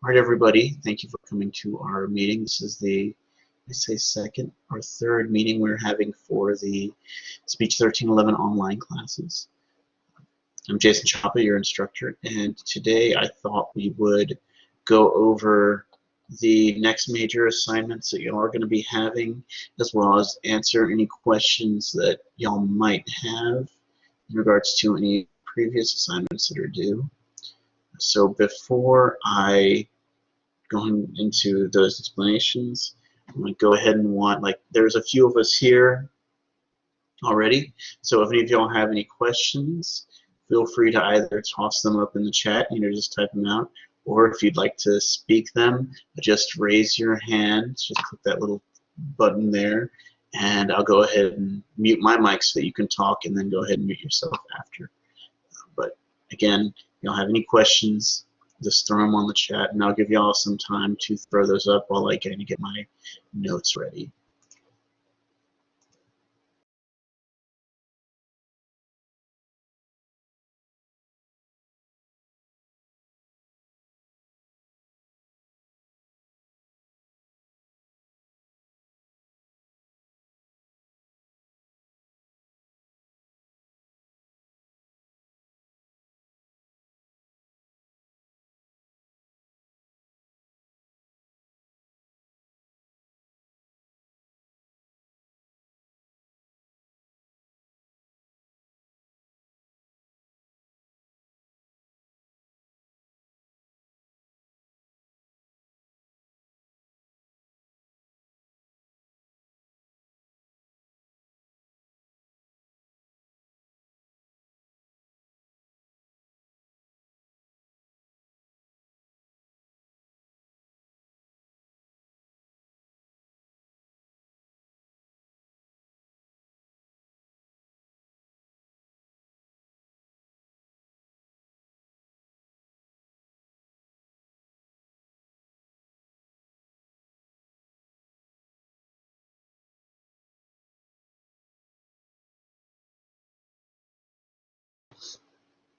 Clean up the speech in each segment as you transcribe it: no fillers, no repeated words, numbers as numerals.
All right, everybody. Thank you for coming to our meeting. This is the, I say, second or third meeting we're having for the Speech 1311 online classes. I'm Jason Chapa, your instructor, and today I thought we would go over the next major assignments that y'all are going to be having, as well as answer any questions that y'all might have in regards to any previous assignments that are due. So before I going into those explanations, I'm going to go ahead and there's a few of us here already, so if any of y'all have any questions, feel free to either toss them up in the chat, just type them out, or if you'd like to speak them, just raise your hand, just click that little button there, and I'll go ahead and mute my mic so that you can talk, and then go ahead and mute yourself after. But again, if y'all have any questions, just throw them on the chat, and I'll give y'all some time to throw those up while I get my notes ready.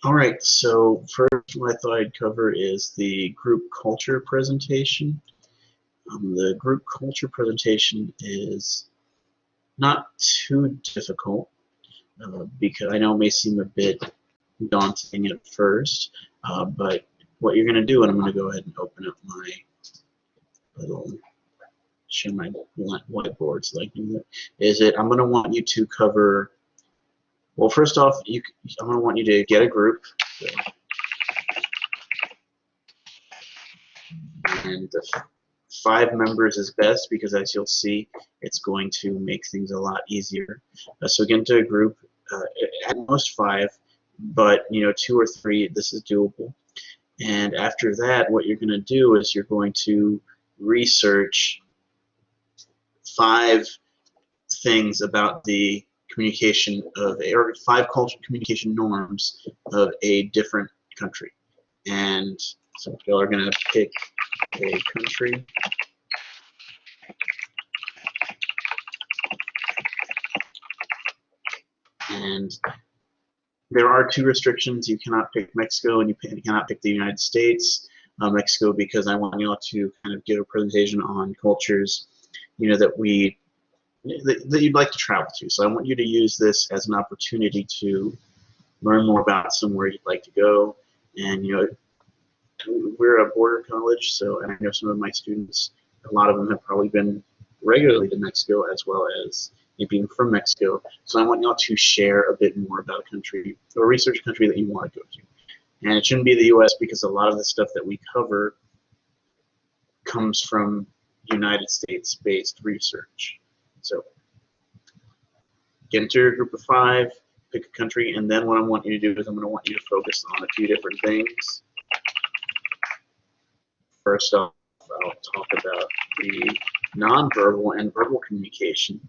All right, so first what I thought I'd cover is the group culture presentation. The group culture presentation is not too difficult because I know it may seem a bit daunting at first, but what you're going to do, and I'm going to go ahead and open up my little, share my whiteboard so I can do that, I'm going to want you to cover, well, first off, I'm going to want you to get a group. And the 5 members is best because, as you'll see, it's going to make things a lot easier. So get into a group, at most 5, but 2 or 3, this is doable. And after that, what you're going to do is you're going to research 5 things about the communication of or 5 cultural communication norms of a different country. And so y'all are going to pick a country. And there are 2 restrictions. You cannot pick Mexico, and you cannot pick the United States. Mexico, because I want you all to kind of give a presentation on cultures, that you'd like to travel to. So I want you to use this as an opportunity to learn more about somewhere you'd like to go. And we're a border college, so I know some of my students, a lot of them have probably been regularly to Mexico, as well as being from Mexico. So I want y'all to share a bit more about a country or research a country that you want to go to. And it shouldn't be the U.S. because a lot of the stuff that we cover comes from United States-based research. So get into your group of 5, pick a country, and then what I want you to do is I'm going to want you to focus on a few different things. First off, I'll talk about the nonverbal and verbal communication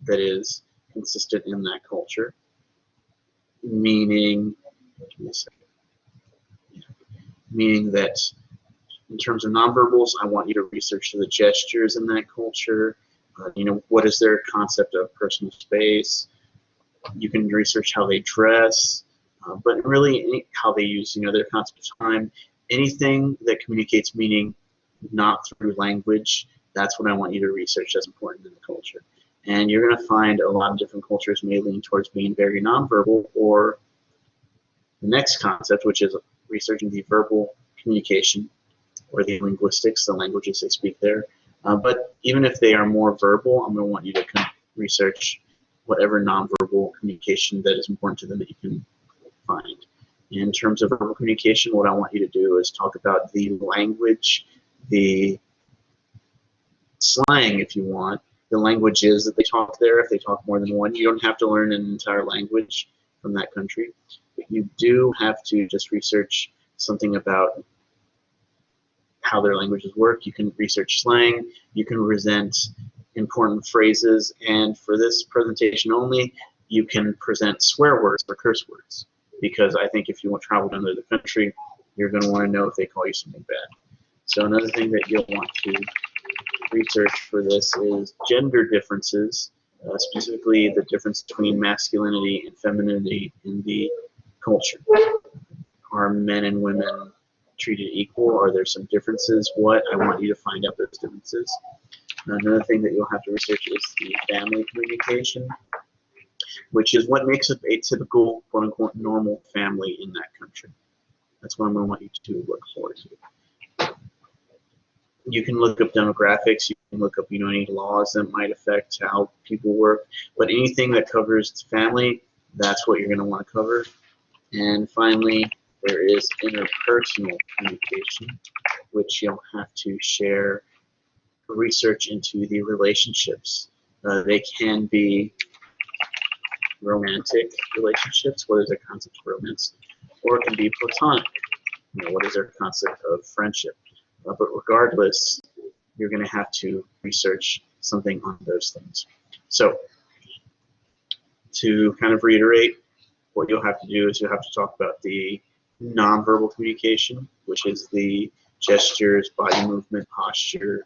that is consistent in that culture, meaning that in terms of nonverbals, I want you to research the gestures in that culture. What is their concept of personal space? You can research how they dress, but really how they use, their concept of time, anything that communicates meaning not through language, that's what I want you to research that's important in the culture. And you're going to find a lot of different cultures may lean towards being very nonverbal, or the next concept, which is researching the verbal communication or the linguistics, the languages they speak there. But even if they are more verbal, I'm going to want you to research whatever nonverbal communication that is important to them that you can find. In terms of verbal communication, what I want you to do is talk about the language, the slang, if you want, the languages that they talk there. If they talk more than one, you don't have to learn an entire language from that country. But you do have to just research something about how their languages work. You can research slang, you can present important phrases, and for this presentation only, you can present swear words or curse words, because I think if you want to travel to another country, you're going to want to know if they call you something bad. So another thing that you'll want to research for this is gender differences, specifically the difference between masculinity and femininity in the culture. Are men and women treated equal? Are there some differences? What? I want you to find out those differences. Another thing that you'll have to research is the family communication, which is what makes up a typical, quote-unquote, normal family in that country. That's what I'm going to want you to look forward to. You can look up demographics, you can look up, any laws that might affect how people work, but anything that covers family, that's what you're going to want to cover. And finally, there is interpersonal communication, which you'll have to share research into the relationships. They can be romantic relationships. What is their concept of romance? Or it can be platonic. What is their concept of friendship? But regardless, you're going to have to research something on those things. So, to kind of reiterate, what you'll have to do is you'll have to talk about the nonverbal communication, which is the gestures, body movement, posture,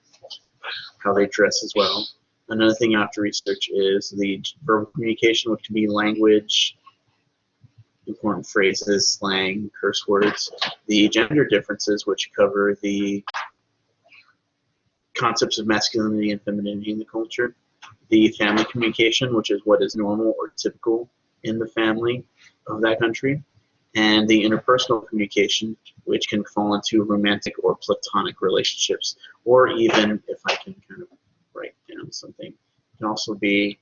how they dress as well. Another thing you have to research is the verbal communication, which can be language, important phrases, slang, curse words. The gender differences, which cover the concepts of masculinity and femininity in the culture. The family communication, which is what is normal or typical in the family of that country. And the interpersonal communication, which can fall into romantic or platonic relationships, or even, if I can kind of write down something, it can also be,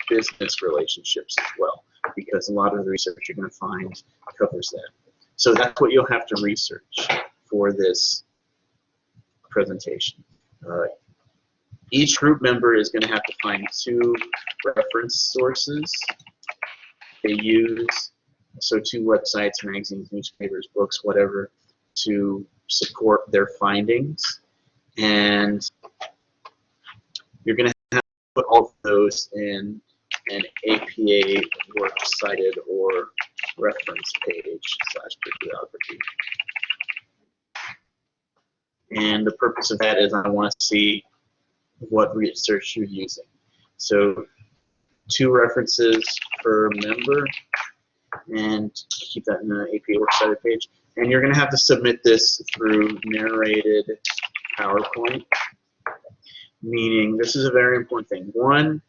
business relationships as well, because a lot of the research you're going to find covers that. So that's what you'll have to research for this presentation. Each group member is going to have to find 2 reference sources they use. So 2 websites, magazines, newspapers, books, whatever, to support their findings. And you're going to have to put all of those in an APA works cited or reference page / bibliography. And the purpose of that is I want to see what research you're using. So 2 references per member, and keep that in the APA Works Cited page. And you're going to have to submit this through narrated PowerPoint, meaning this is a very important thing. 1,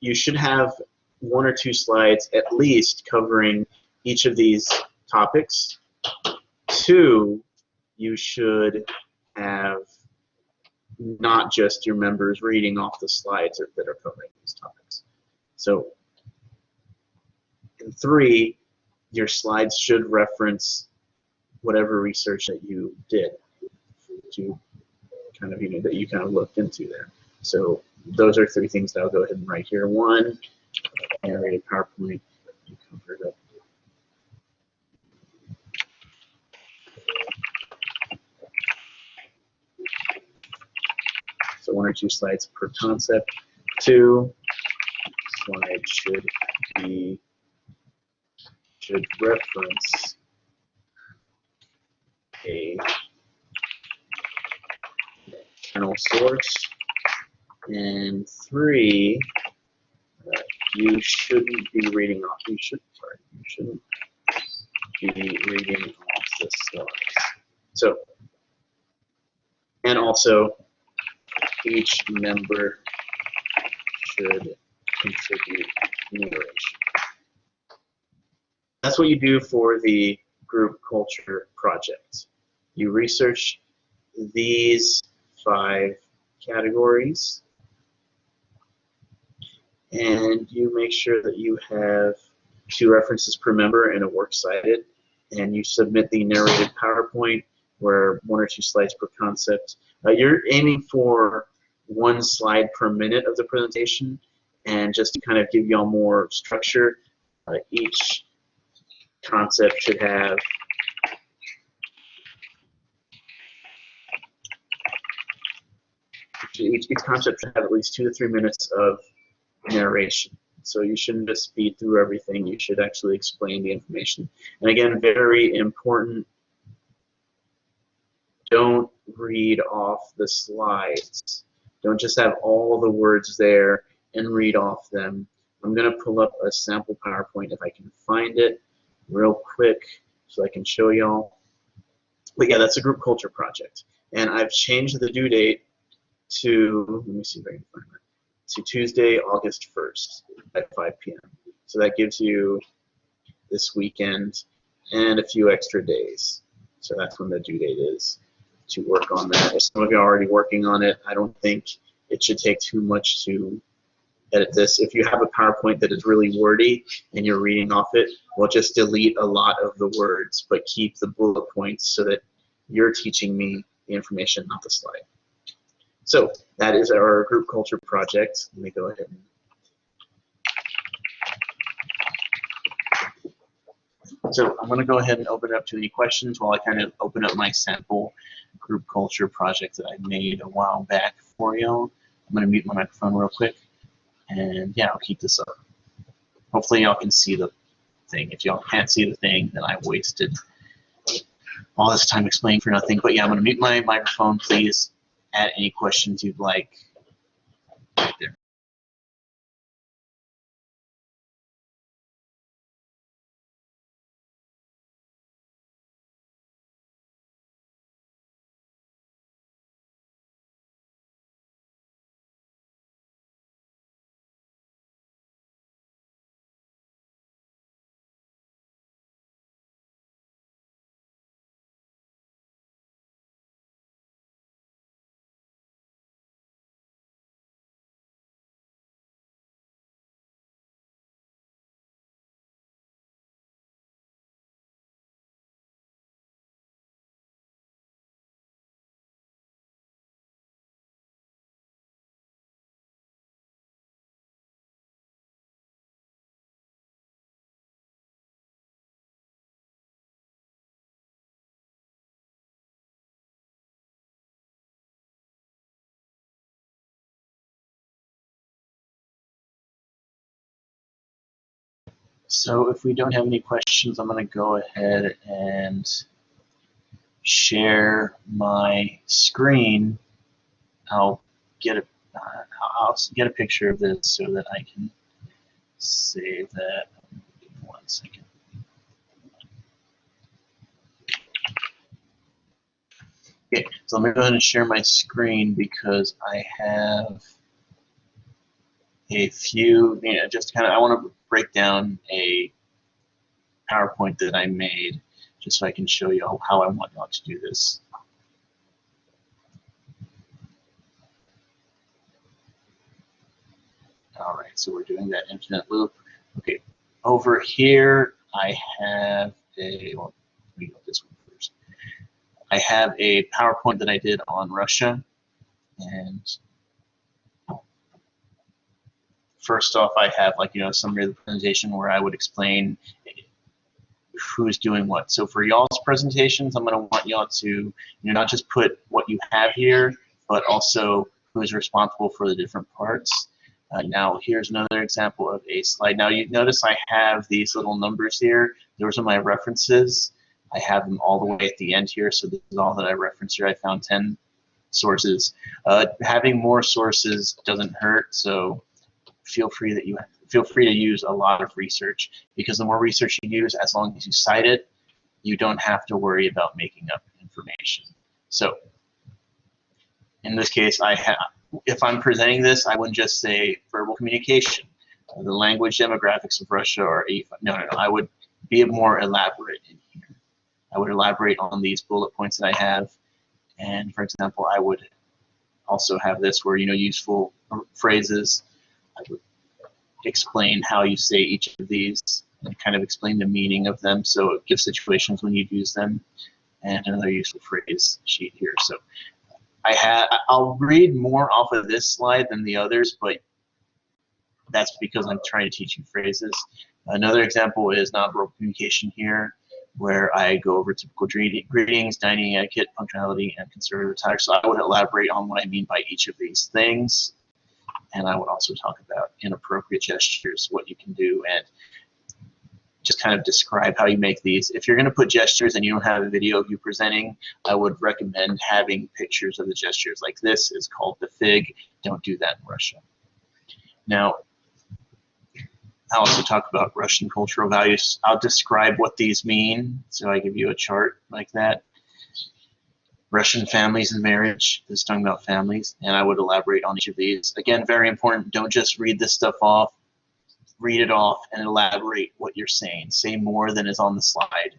you should have 1 or 2 slides at least covering each of these topics. 2, you should have not just your members reading off the slides that are covering these topics. So, and 3, your slides should reference whatever research that you did to kind of, that you kind of looked into there. So those are 3 things that I'll go ahead and write here. 1, narrated PowerPoint, you covered up. So 1 or 2 slides per concept. 2, slide should reference a external source. And 3, you shouldn't be reading off. You shouldn't be reading off the slides. So, and also each member should contribute narration. That's what you do for the group culture project. You research these 5 categories, and you make sure that you have 2 references per member and a works cited, and you submit the narrated PowerPoint where 1 or 2 slides per concept. You're aiming for 1 slide per minute of the presentation, and just to kind of give y'all more structure, each concept should have each concept should have at least 2 to 3 minutes of narration. So you shouldn't just speed through everything. You should actually explain the information. And again, very important, don't read off the slides. Don't just have all the words there and read off them. I'm going to pull up a sample PowerPoint if I can find it real quick so I can show y'all. But yeah, that's a group culture project. And I've changed the due date to, let me see if I can find it, to Tuesday, August 1st at 5 p.m. So that gives you this weekend and a few extra days. So that's when the due date is to work on that. If some of you are already working on it, I don't think it should take too much to edit this. If you have a PowerPoint that is really wordy and you're reading off it, we'll just delete a lot of the words, but keep the bullet points so that you're teaching me the information, not the slide. So that is our group culture project. Let me go ahead and so I'm going to go ahead and open it up to any questions while I kind of open up my sample group culture project that I made a while back for y'all. I'm going to mute my microphone real quick, and yeah, I'll keep this up. Hopefully y'all can see the thing. If y'all can't see the thing, then I wasted all this time explaining for nothing. But yeah, I'm going to mute my microphone. Please add any questions you'd like right there. So if we don't have any questions, I'm going to go ahead and share my screen. I'll get a picture of this so that I can save that. Give me 1 second. Okay, so I'm going to go ahead and share my screen because I have a few, just kind of, I want to break down a PowerPoint that I made just so I can show you how I want y'all to do this. All right, so we're doing that infinite loop. Okay, over here I have a, well, let me go this one first. I have a PowerPoint that I did on Russia, and first off I have a summary of the presentation where I would explain who's doing what. So for y'all's presentations, I'm going to want y'all to not just put what you have here, but also who's responsible for the different parts. Now here's another example of a slide. Now you notice I have these little numbers here. Those are my references. I have them all the way at the end here, so this is all that I reference here. I found 10 sources. Having more sources doesn't hurt, so feel free to use a lot of research, because the more research you use, as long as you cite it, you don't have to worry about making up information. information. So in this case, if I'm presenting this, I wouldn't just say verbal communication. The language demographics of Russia are 85. No. I would be more elaborate in here. I would elaborate on these bullet points that I have. And for example, I would also have this where, useful phrases. I would explain how you say each of these and kind of explain the meaning of them, so it gives situations when you'd use them. And another useful phrase sheet here. So I'll read more off of this slide than the others, but that's because I'm trying to teach you phrases. Another example is nonverbal communication here, where I go over typical greetings, dining etiquette, punctuality, and conservative attire. So I would elaborate on what I mean by each of these things. And I would also talk about inappropriate gestures, what you can do, and just kind of describe how you make these. If you're going to put gestures and you don't have a video of you presenting, I would recommend having pictures of the gestures. Like this is called the fig. Don't do that in Russia. Now, I also talk about Russian cultural values. I'll describe what these mean. So I give you a chart like that. Russian families and marriage. This is talking about families, and I would elaborate on each of these. Again, very important. Don't just read this stuff off. Read it off and elaborate what you're saying. Say more than is on the slide.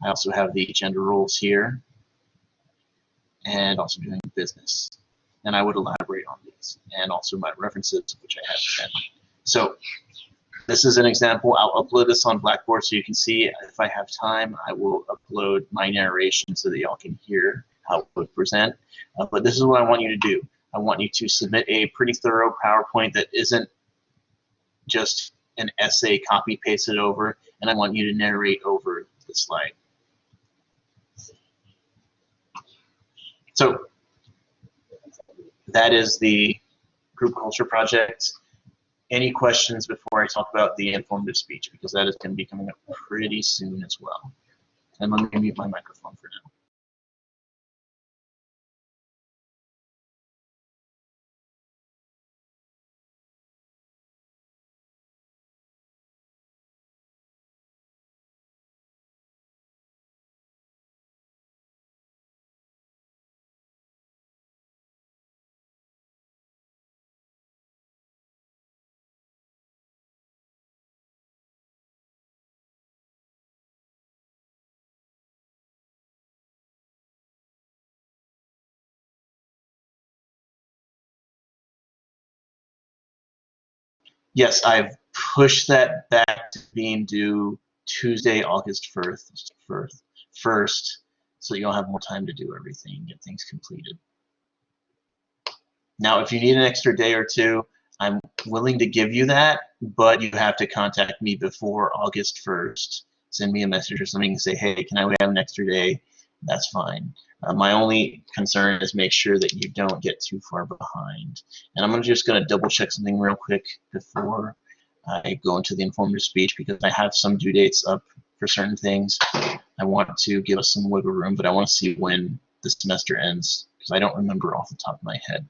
I also have the gender roles here, and also doing business. And I would elaborate on these, and also my references, which I have again. So this is an example. I'll upload this on Blackboard so you can see. If I have time, I will upload my narration so that y'all can hear how it would present. But this is what I want you to do. I want you to submit a pretty thorough PowerPoint that isn't just an essay copy pasted over, and I want you to narrate over the slide. So that is the group culture project. Any questions before I talk about the informative speech, because that is going to be coming up pretty soon as well. And let me mute my microphone for now. Yes, I've pushed that back to being due Tuesday, August 1st, so you'll have more time to do everything, get things completed. Now, if you need an extra day or two, I'm willing to give you that, but you have to contact me before August 1st. Send me a message or something and say, hey, can I have an extra day? That's fine. My only concern is make sure that you don't get too far behind. And I'm just going to double check something real quick before I go into the informative speech, because I have some due dates up for certain things. I want to give us some wiggle room, but I want to see when the semester ends, because I don't remember off the top of my head.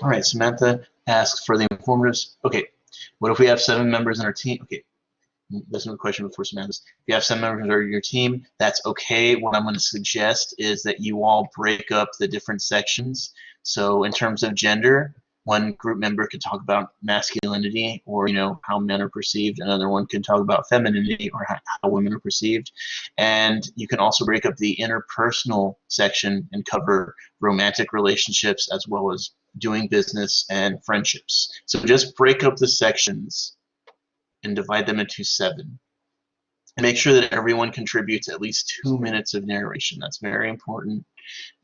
All right, Samantha asks for the informatives. Okay, what if we have 7 members in our team? Okay, there's no question before Samantha. If you have 7 members of your team, that's okay. What I'm going to suggest is that you all break up the different sections. So in terms of gender, one group member could talk about masculinity, or how men are perceived. Another one can talk about femininity, or how women are perceived. And you can also break up the interpersonal section and cover romantic relationships as well as doing business and friendships. So just break up the sections and divide them into 7. And make sure that everyone contributes at least 2 minutes of narration. That's very important,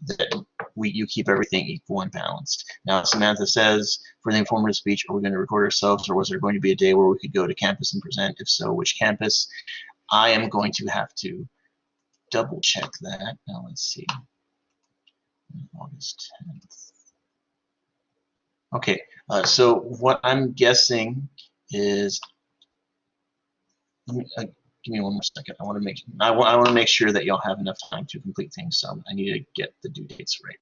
that you keep everything equal and balanced. Now, Samantha says, for the informative speech, are we going to record ourselves, or was there going to be a day where we could go to campus and present? If so, which campus? I am going to have to double check that. Now, let's see. August 10th. Okay, so what I'm guessing is, let me Give me one more second. I want to make sure that y'all have enough time to complete things. So I need to get the due dates right.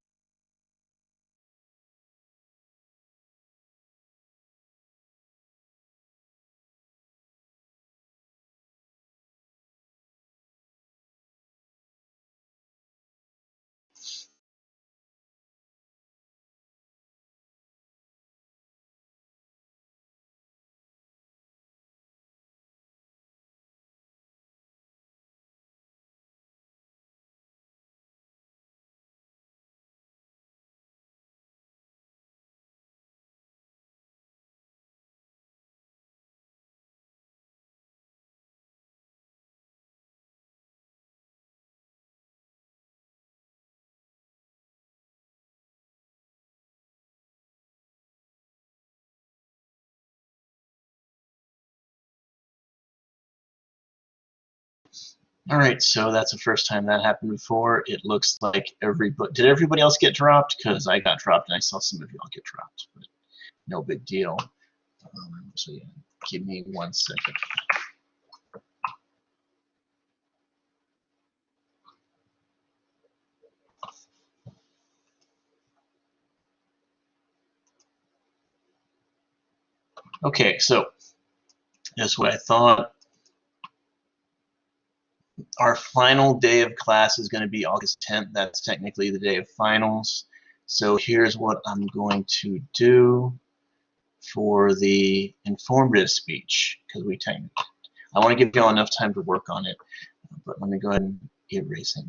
All right, so that's the first time that happened before. It looks like did everybody else get dropped? Because I got dropped and I saw some of y'all get dropped, but no big deal. So yeah, give me 1 second. Okay, so that's what I thought. Our final day of class is going to be August 10th. That's technically the day of finals. So here's what I'm going to do for the informative speech, because I want to give y'all enough time to work on it, but let me go ahead and erase it.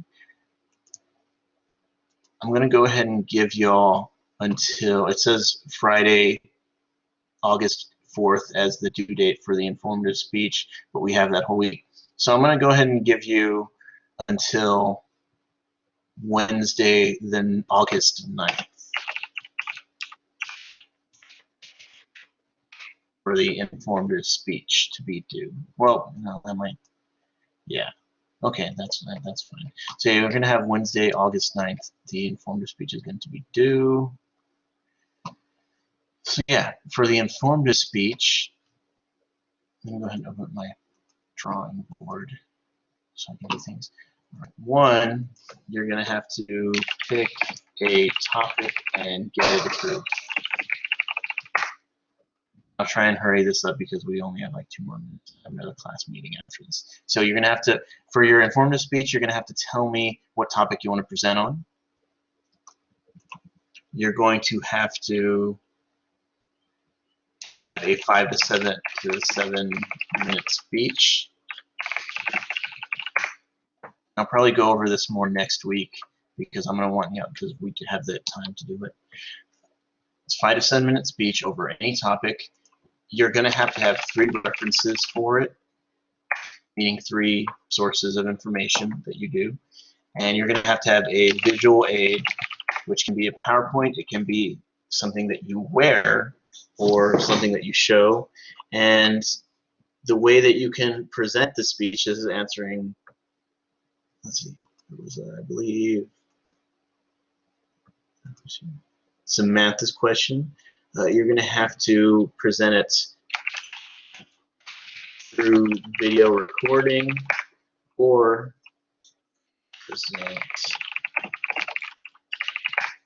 I'm going to go ahead and give y'all until, it says Friday, August 4th as the due date for the informative speech, but we have that whole week. So I'm going to go ahead and give you until Wednesday, then August 9th for the informative speech to be due. Well, no, that might, yeah. Okay, that's fine. So you're going to have Wednesday, August 9th. The informative speech is going to be due. So yeah, for the informative speech, let me go ahead and open up my drawing board so I can do things. One, you're going to have to pick a topic and get it approved. I'll try and hurry this up because we only have like 2 more minutes. I have another class meeting after this. So you're going to have to, for your informative speech, you're going to have to tell me what topic you want to present on. You're going to have to a 5 to 7 minute speech. I'll probably go over this more next week because I'm going to want because we can have the time to do it. It's 5 to 7 minute speech over any topic. You're going to have 3 references for it, meaning 3 sources of information that you do. And you're going to have a visual aid, which can be a PowerPoint, it can be something that you wear or something that you show. And the way that you can present the speech is answering, let's see, it was, I believe, Samantha's question. You're going to have to present it through video recording or present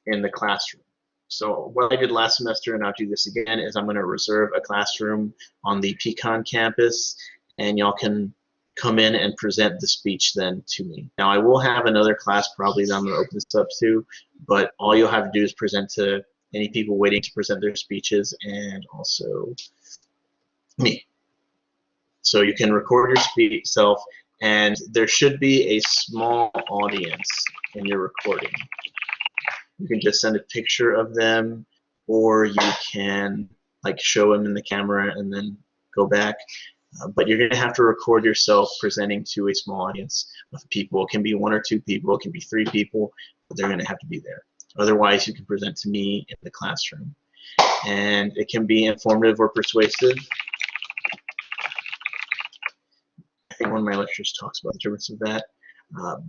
in the classroom. So what I did last semester, and I'll do this again, is I'm going to reserve a classroom on the Pecan campus, and y'all can come in and present the speech then to me. Now I will have another class probably that I'm going to open this up to, but all you'll have to do is present to any people waiting to present their speeches and also me. So you can record your speech self, and there should be a small audience in your recording. You can just send a picture of them, or you can like show them in the camera and then go back. But you're going to have to record yourself presenting to a small audience of people. It can be 1 or 2 people, it can be 3 people, but they're going to have to be there. Otherwise, you can present to me in the classroom. And it can be informative or persuasive. I think one of my lectures talks about the difference of that.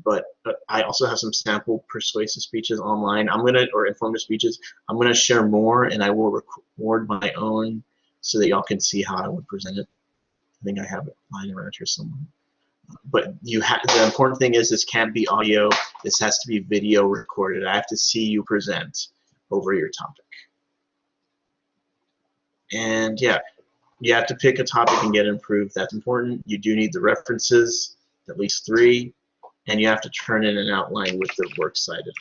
But I also have some sample persuasive speeches online. Or informative speeches. I'm gonna share more, and I will record my own so that y'all can see how I would present it. I think I have it lying around here somewhere. But the important thing is this can't be audio. This has to be video recorded. I have to see you present over your topic. And yeah, you have to pick a topic and get it improved. That's important. You do need the references, at least 3, and you have to turn in an outline with the works cited.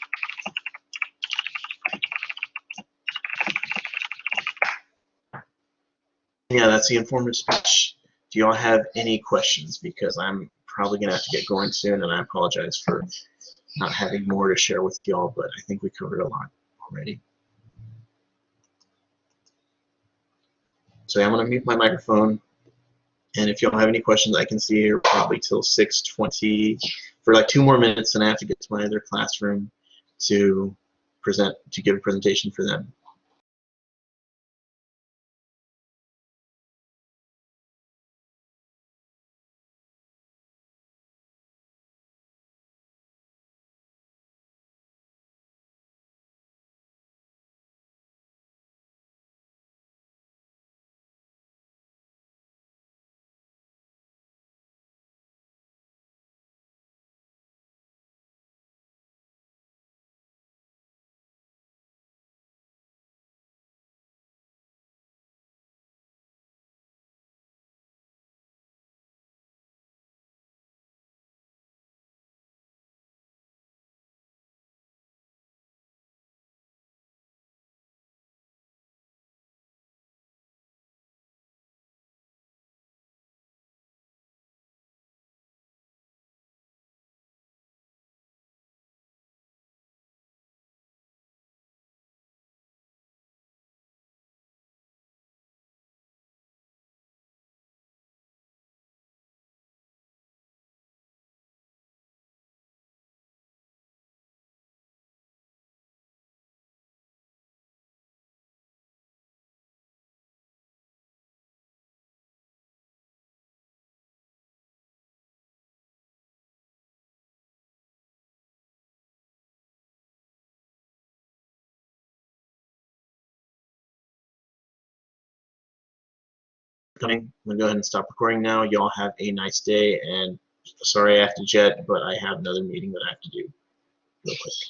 Yeah, that's the informative speech. Do y'all have any questions? Because I'm probably going to have to get going soon, and I apologize for not having more to share with y'all, but I think we covered a lot already. So I'm going to mute my microphone, and if y'all have any questions, I can see here probably till 6:20 for like 2 more minutes, and I have to get to my other classroom to give a presentation for them. I'm going to go ahead and stop recording now. Y'all have a nice day, and sorry I have to jet, but I have another meeting that I have to do real quick.